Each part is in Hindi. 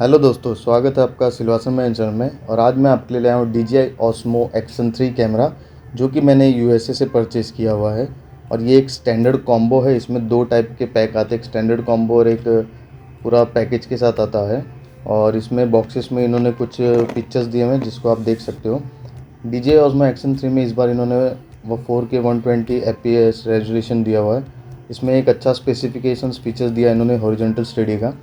हेलो दोस्तों, स्वागत है आपका सिलवासन में चैनल में। और आज मैं आपके लिए लाया हूँ DJI Osmo Action 3 कैमरा, जो कि मैंने USA से परचेज़ किया हुआ है। और ये एक स्टैंडर्ड कॉम्बो है। इसमें दो टाइप के पैक आते हैं, एक स्टैंडर्ड कॉम्बो और एक पूरा पैकेज के साथ आता है। और इसमें बॉक्सेस में इन्होंने कुछ पिक्चर्स दिए हुए हैं जिसको आप देख सकते हो। DJI Osmo Action 3 में इस बार इन्होंने वो 4K 120 FPS रेजोल्यूशन दिया हुआ है। इसमें एक अच्छा स्पेसिफिकेशंस फीचर्स दिया है इन्होंने हॉरिजॉन्टल स्टडी का।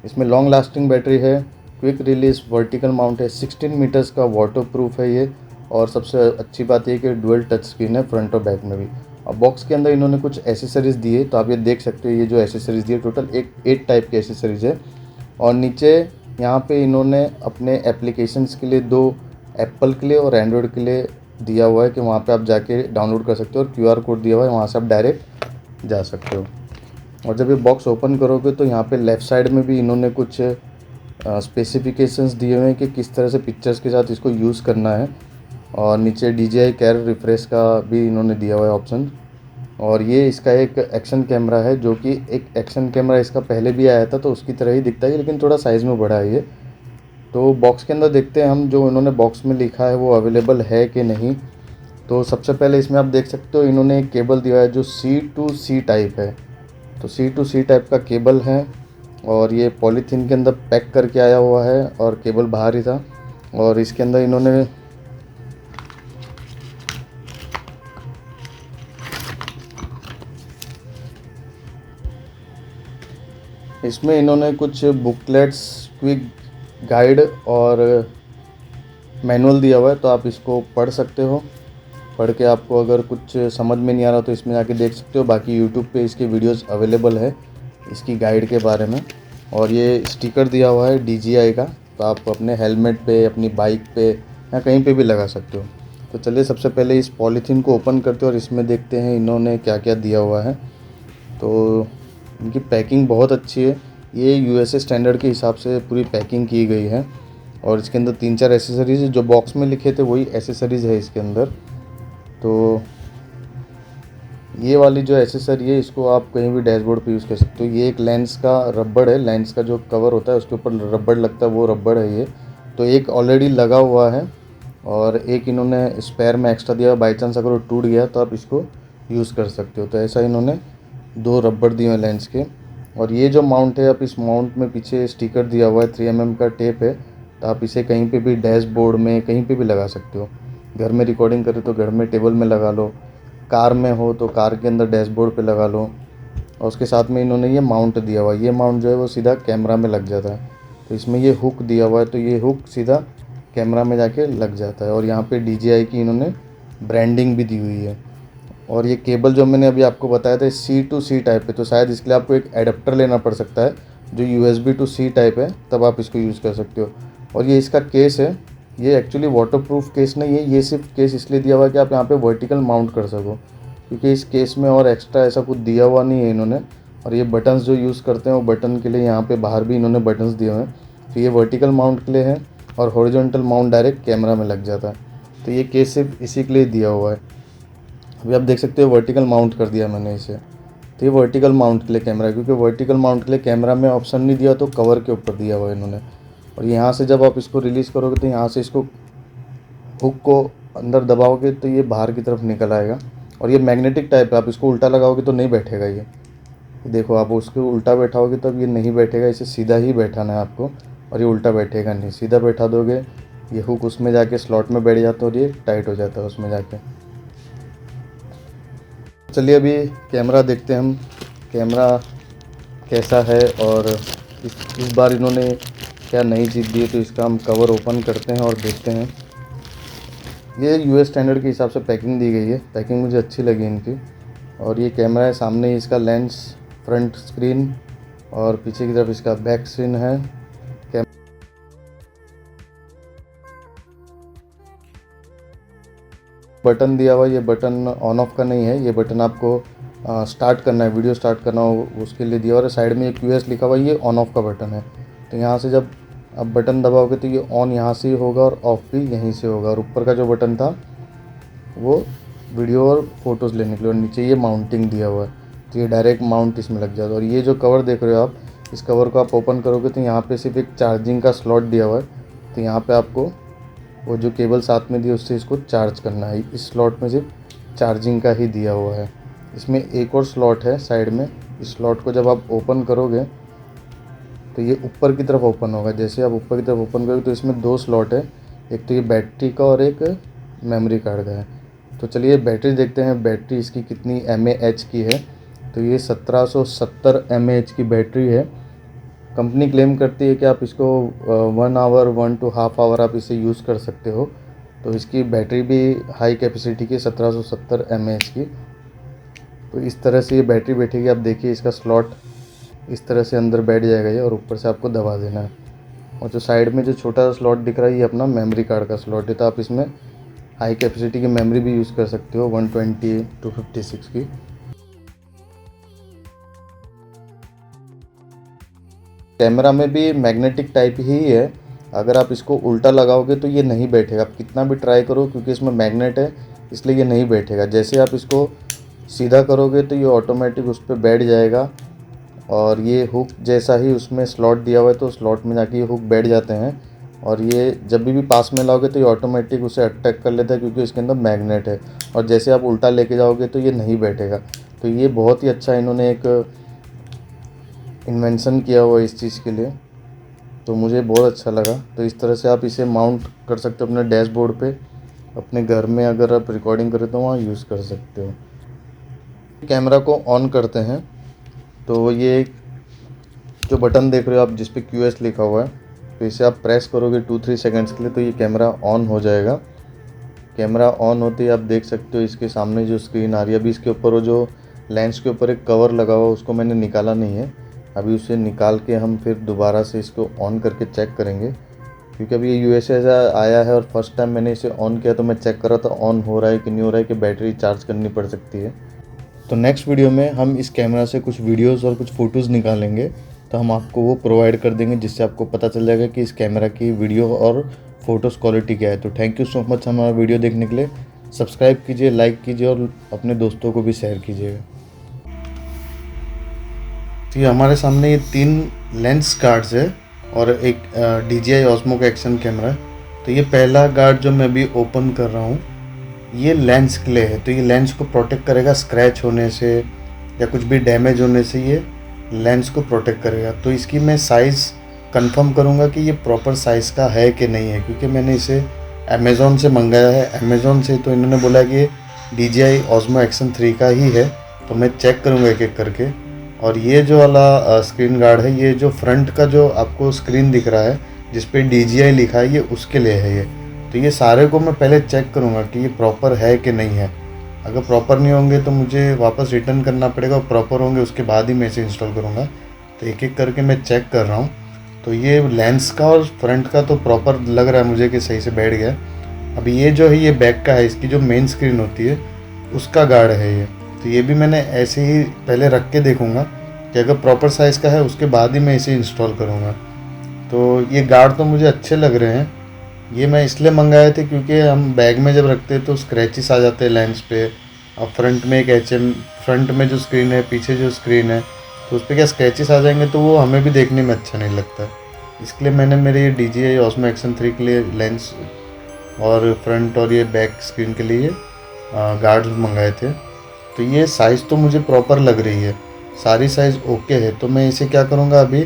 इसमें लॉन्ग लास्टिंग बैटरी है, क्विक रिलीज वर्टिकल माउंट है, 16 मीटर्स का वाटर प्रूफ है ये। और सबसे अच्छी बात ये कि डुअल टच स्क्रीन है फ्रंट और बैक में भी। और बॉक्स के अंदर इन्होंने कुछ एसेसरीज़ दिए, तो आप ये देख सकते हो। ये जो एसेसरीज़ दिए टोटल 8 टाइप के एसेसरीज़ है। और नीचे यहाँ पे इन्होंने अपने एप्लीकेशंस के लिए दो, एप्पल के लिए और एंड्रॉयड के लिए दिया हुआ है कि वहाँ पे आप जाके डाउनलोड कर सकते हो। और QR कोड दिया हुआ है, वहाँ से आप डायरेक्ट जा सकते हो। और जब ये बॉक्स ओपन करोगे तो यहाँ पे लेफ़्ट साइड में भी इन्होंने कुछ स्पेसिफिकेशंस दिए हुए हैं कि किस तरह से पिक्चर्स के साथ इसको यूज़ करना है। और नीचे DJI कैर रिफ्रेश का भी इन्होंने दिया हुआ है ऑप्शन। और ये इसका एक एक्शन कैमरा है, जो कि एक एक्शन कैमरा इसका पहले भी आया था तो उसकी तरह ही दिखता है, लेकिन थोड़ा साइज़ में बड़ा है ये। तो बॉक्स के अंदर देखते हैं हम, जो इन्होंने बॉक्स में लिखा है वो अवेलेबल है कि नहीं। तो सबसे पहले इसमें आप देख सकते हो इन्होंने एक केबल दिया है जो C2C टाइप है। तो C2C टाइप का केबल है। और ये पॉलीथीन के अंदर पैक करके आया हुआ है और केबल बाहर ही था। और इसके अंदर इन्होंने कुछ बुकलेट्स, क्विक गाइड और मैनुअल दिया हुआ है, तो आप इसको पढ़ सकते हो। पढ़ के आपको अगर कुछ समझ में नहीं आ रहा तो इसमें जाके देख सकते हो। बाकी यूट्यूब पे इसके वीडियोस अवेलेबल है इसकी गाइड के बारे में। और ये स्टिकर दिया हुआ है DJI का, तो आप अपने हेलमेट पे, अपनी बाइक पे या कहीं पे भी लगा सकते हो। तो चलिए सबसे पहले इस पॉलीथीन को ओपन करते हैं और इसमें देखते हैं इन्होंने क्या क्या दिया हुआ है। तो इनकी पैकिंग बहुत अच्छी है। ये USA स्टैंडर्ड के हिसाब से पूरी पैकिंग की गई है। और इसके अंदर 3-4 एसेसरीज़ जो बॉक्स में लिखे थे वही एसेसरीज़ है इसके अंदर। तो ये वाली जो एसेसरी है इसको आप कहीं भी डैशबोर्ड पे यूज़ कर सकते हो। ये एक लेंस का रबड़ है, लेंस का जो कवर होता है उसके ऊपर रबड़ लगता है, वो रबड़ है ये। तो एक ऑलरेडी लगा हुआ है और एक इन्होंने स्पेयर में एक्स्ट्रा दिया है, बाई चांस अगर वो टूट गया तो आप इसको यूज़ कर सकते हो। तो ऐसा इन्होंने 2 रबड़ दिए हैं लेंस के। और ये जो माउंट है, आप इस माउंट में पीछे स्टिकर दिया हुआ है, 3mm का टेप है। तो आप इसे कहीं पे भी डैशबोर्ड में कहीं पे भी लगा सकते हो। घर में रिकॉर्डिंग करें तो घर में टेबल में लगा लो, कार में हो तो कार के अंदर डैशबोर्ड पे लगा लो। और उसके साथ में इन्होंने ये माउंट दिया हुआ है। ये माउंट जो है वो सीधा कैमरा में लग जाता है। तो इसमें ये हुक दिया हुआ है, तो ये हुक सीधा कैमरा में जाके लग जाता है। और यहाँ पे DJI की इन्होंने ब्रांडिंग भी दी हुई है। और ये केबल जो मैंने अभी आपको बताया था C2C टाइप है, तो शायद इसके लिए आपको एक एडाप्टर लेना पड़ सकता है जो USB to C टाइप है, तब आप इसको यूज़ कर सकते हो। और ये इसका केस है, ये एक्चुअली वाटरप्रूफ केस नहीं है, ये सिर्फ केस इसलिए दिया हुआ है कि आप यहाँ पे वर्टिकल माउंट कर सको, क्योंकि इस केस में और एक्स्ट्रा ऐसा कुछ दिया हुआ नहीं है इन्होंने। और ये बटन्स जो यूज़ करते हैं वो बटन के लिए यहाँ पे बाहर भी इन्होंने बटन्स दिए हुए हैं। तो ये वर्टिकल माउंट के लिए है और हॉरिजॉन्टल माउंट डायरेक्ट कैमरा में लग जाता है। तो ये केस सिर्फ इसी के लिए दिया हुआ है। अभी आप देख सकते हो वर्टिकल माउंट कर दिया मैंने इसे। तो ये वर्टिकल माउंट के लिए कैमरा है, क्योंकि वर्टिकल माउंट के लिए कैमरा में ऑप्शन नहीं दिया तो कवर के ऊपर दिया हुआ है इन्होंने। और यहाँ से जब आप इसको रिलीज़ करोगे तो यहाँ से इसको हुक को अंदर दबाओगे तो ये बाहर की तरफ निकल आएगा। और ये मैग्नेटिक टाइप है, आप इसको उल्टा लगाओगे तो नहीं बैठेगा ये। देखो, आप उसको उल्टा बैठाओगे तब ये नहीं बैठेगा, इसे सीधा ही बैठाना है आपको। और ये उल्टा बैठेगा नहीं, सीधा बैठा दोगे ये हुक उसमें जाके स्लॉट में बैठ जाता है और ये टाइट हो जाता है उसमें जाके। चलिए अभी कैमरा देखते हैं हम, कैमरा कैसा है और इस बार इन्होंने क्या नई चीज़ दी है। तो इसका हम कवर ओपन करते हैं और देखते हैं। ये US स्टैंडर्ड के हिसाब से पैकिंग दी गई है, पैकिंग मुझे अच्छी लगी इनकी। और ये कैमरा है, सामने ही इसका लेंस, फ्रंट स्क्रीन और पीछे की तरफ इसका बैक स्क्रीन है। बटन दिया हुआ, ये बटन ऑन ऑफ का नहीं है, ये बटन आपको स्टार्ट करना है, वीडियो स्टार्ट करना हो उसके लिए दिया हुआ है। साइड में एक US लिखा हुआ है, ये ऑन ऑफ का बटन है। तो यहाँ से जब आप बटन दबाओगे तो ये ऑन यहाँ से होगा और ऑफ भी यहीं से होगा। और ऊपर का जो बटन था वो वीडियो और फोटोज़ लेने के लिए। और नीचे ये माउंटिंग दिया हुआ है, तो ये डायरेक्ट माउंट इसमें लग जाता है। और ये जो कवर देख रहे हो आप, इस कवर को आप ओपन करोगे तो यहाँ पे सिर्फ एक चार्जिंग का स्लॉट दिया हुआ है। तो यहाँ पे आपको वो जो केबल साथ में दी है उससे इसको चार्ज करना है। इस स्लॉट में सिर्फ चार्जिंग का ही दिया हुआ है। इसमें एक और स्लॉट है साइड में। इस स्लॉट को जब आप ओपन करोगे तो ये ऊपर की तरफ ओपन होगा। जैसे आप ऊपर की तरफ ओपन करोगे तो इसमें 2 स्लॉट है, एक तो ये बैटरी का और एक मेमोरी कार्ड का है। तो चलिए बैटरी देखते हैं, बैटरी इसकी कितनी mAh की है। तो ये 1770 mAh की बैटरी है। कंपनी क्लेम करती है कि आप इसको 1 आवर 1 to हाफ आवर आप इसे यूज़ कर सकते हो। तो इसकी बैटरी भी हाई कैपेसिटी की 1770 mAh की। तो इस तरह से ये बैटरी बैठेगी। आप देखिए इसका स्लॉट इस तरह से अंदर बैठ जाएगा ये, और ऊपर से आपको दबा देना है। और जो साइड में जो छोटा सा स्लॉट दिख रहा है ये अपना मेमोरी कार्ड का स्लॉट है। तो आप इसमें हाई कैपेसिटी की मेमोरी भी यूज़ कर सकते हो 128 to 56 की। कैमरा में भी मैग्नेटिक टाइप ही है। अगर आप इसको उल्टा लगाओगे तो ये नहीं बैठेगा, आप कितना भी ट्राई करो, क्योंकि इसमें मैग्नेट है इसलिए ये नहीं बैठेगा। जैसे आप इसको सीधा करोगे तो ये ऑटोमेटिक उस पर बैठ जाएगा। और ये हुक जैसा ही उसमें स्लॉट दिया हुआ है, तो स्लॉट में जाके ये हुक बैठ जाते हैं। और ये जब भी पास में लाओगे तो ये ऑटोमेटिक उसे अटैक कर लेता है, क्योंकि इसके अंदर मैग्नेट है। और जैसे आप उल्टा लेके जाओगे तो ये नहीं बैठेगा। तो ये बहुत ही अच्छा इन्होंने एक इन्वेंशन किया हुआ है इस चीज़ के लिए, तो मुझे बहुत अच्छा लगा। तो इस तरह से आप इसे माउंट कर सकते हो अपने डैशबोर्ड पे। अपने घर में अगर आप रिकॉर्डिंग करें तो वहाँ यूज़ कर सकते हो। कैमरा को ऑन करते हैं तो ये जो बटन देख रहे हो आप जिस पे QS लिखा हुआ है, तो इसे आप प्रेस करोगे 2-3 सेकंड्स के लिए तो ये कैमरा ऑन हो जाएगा। कैमरा ऑन होते ही आप देख सकते हो इसके सामने जो स्क्रीन आ रही है। अभी इसके ऊपर वो जो लेंस के ऊपर एक कवर लगा हुआ उसको मैंने निकाला नहीं है, अभी उसे निकाल के हम फिर दोबारा से इसको ऑन करके चेक करेंगे। क्योंकि अभी ये USA से आया है और फर्स्ट टाइम मैंने इसे ऑन किया तो मैं चेक कर रहा था ऑन हो रहा है कि नहीं हो रहा है, कि बैटरी चार्ज करनी पड़ सकती है। तो नेक्स्ट वीडियो में हम इस कैमरा से कुछ वीडियोस और कुछ फ़ोटोज़ निकालेंगे, तो हम आपको वो प्रोवाइड कर देंगे, जिससे आपको पता चल जाएगा कि इस कैमरा की वीडियो और फोटोज़ क्वालिटी क्या है। तो थैंक यू सो मच हमारा वीडियो देखने के लिए। सब्सक्राइब कीजिए, लाइक कीजिए और अपने दोस्तों को भी शेयर कीजिएगा। तो ये हमारे सामने ये 3 लेंस गार्ड्स है और एक DJI Osmo का एक्शन कैमरा है। तो ये पहला गार्ड जो मैं अभी ओपन कर रहा हूँ ये लेंस के लिए है। तो ये लेंस को प्रोटेक्ट करेगा स्क्रैच होने से या कुछ भी डैमेज होने से, ये लेंस को प्रोटेक्ट करेगा। तो इसकी मैं साइज़ कंफर्म करूँगा कि ये प्रॉपर साइज़ का है कि नहीं है, क्योंकि मैंने इसे अमेज़ॉन से मंगाया है। अमेज़ॉन से तो इन्होंने बोला कि ये DJI Osmo Action 3 का ही है, तो मैं चेक करूँगा एक एक करके। और ये जो वाला स्क्रीन गार्ड है, ये जो फ्रंट का जो आपको स्क्रीन दिख रहा है जिस पे DJI लिखा है, ये उसके लिए है ये। तो ये सारे को मैं पहले चेक करूँगा कि ये प्रॉपर है कि नहीं है। अगर प्रॉपर नहीं होंगे तो मुझे वापस रिटर्न करना पड़ेगा, और प्रॉपर होंगे उसके बाद ही मैं इसे इंस्टॉल करूँगा। तो एक एक करके मैं चेक कर रहा हूँ। तो ये लेंस का और फ्रंट का तो प्रॉपर लग रहा है मुझे कि सही से बैठ गया। अभी ये जो है ये बैक का है, इसकी जो मेन स्क्रीन होती है उसका गार्ड है ये। तो ये भी मैंने ऐसे ही पहले रख के देखूँगा कि अगर प्रॉपर साइज़ का है उसके बाद ही मैं इसे इंस्टॉल करूँगा। तो ये गार्ड तो मुझे अच्छे लग रहे हैं। ये मैं इसलिए मंगाए थे क्योंकि हम बैग में जब रखते हैं तो स्क्रैचेस आ जाते हैं लेंस पे। और फ्रंट में एक फ्रंट में जो स्क्रीन है, पीछे जो स्क्रीन है, तो उस पर क्या स्क्रैचेस आ जाएंगे तो वो हमें भी देखने में अच्छा नहीं लगता। इसलिए मैंने मेरे ये DJI Osmo Action 3 के लिए लेंस और फ्रंट और ये बैक स्क्रीन के लिए गार्ड्स मंगाए थे। तो ये साइज़ तो मुझे प्रॉपर लग रही है, सारी साइज़ ओके है। तो मैं इसे क्या करूँगा, अभी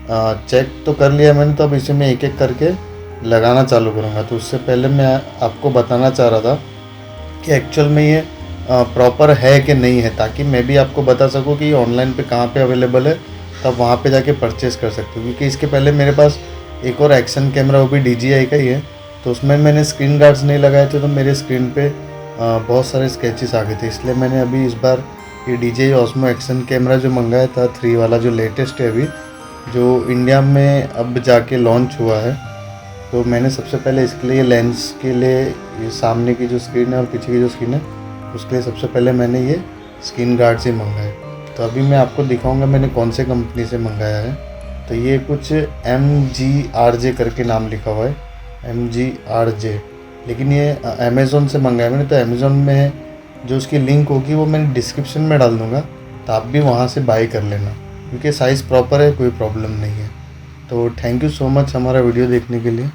चेक तो कर लिया मैंने, तो अब इसे मैं एक एक करके लगाना चालू करूँगा। तो उससे पहले मैं आपको बताना चाह रहा था कि एक्चुअल में ये प्रॉपर है कि नहीं है, ताकि मैं भी आपको बता सकूँ कि ऑनलाइन पे कहाँ पे अवेलेबल है, तब वहाँ पे जाके परचेज़ कर सकते हो। क्योंकि इसके पहले मेरे पास एक और एक्शन कैमरा, वो भी DJI का ही है, तो उसमें मैंने स्क्रीन गार्ड्स नहीं लगाए थे, तो मेरे स्क्रीन पे बहुत सारे स्केचेस आ गए थे। इसलिए मैंने अभी इस बार ये DJI Osmo एक्शन कैमरा जो मंगाया था 3 वाला, जो लेटेस्ट है अभी, जो इंडिया में अब जाके लॉन्च हुआ है, तो मैंने सबसे पहले इसके लिए लेंस के लिए ये सामने की जो स्क्रीन है और पीछे की जो स्क्रीन है उसके लिए सबसे पहले मैंने ये स्क्रीन गार्ड से मंगाए। तो अभी मैं आपको दिखाऊंगा मैंने कौन से कंपनी से मंगाया है। तो ये कुछ MGRJ करके नाम लिखा हुआ है, MGRJ, लेकिन ये अमेज़ॉन से मंगाया मैंने। तो अमेज़ॉन में जो उसकी लिंक होगी वो मैंने डिस्क्रिप्शन में डाल दूँगा, तो आप भी वहाँ से बाय कर लेना। क्योंकि साइज़ प्रॉपर है, कोई प्रॉब्लम नहीं है। तो थैंक यू सो मच हमारा वीडियो देखने के लिए।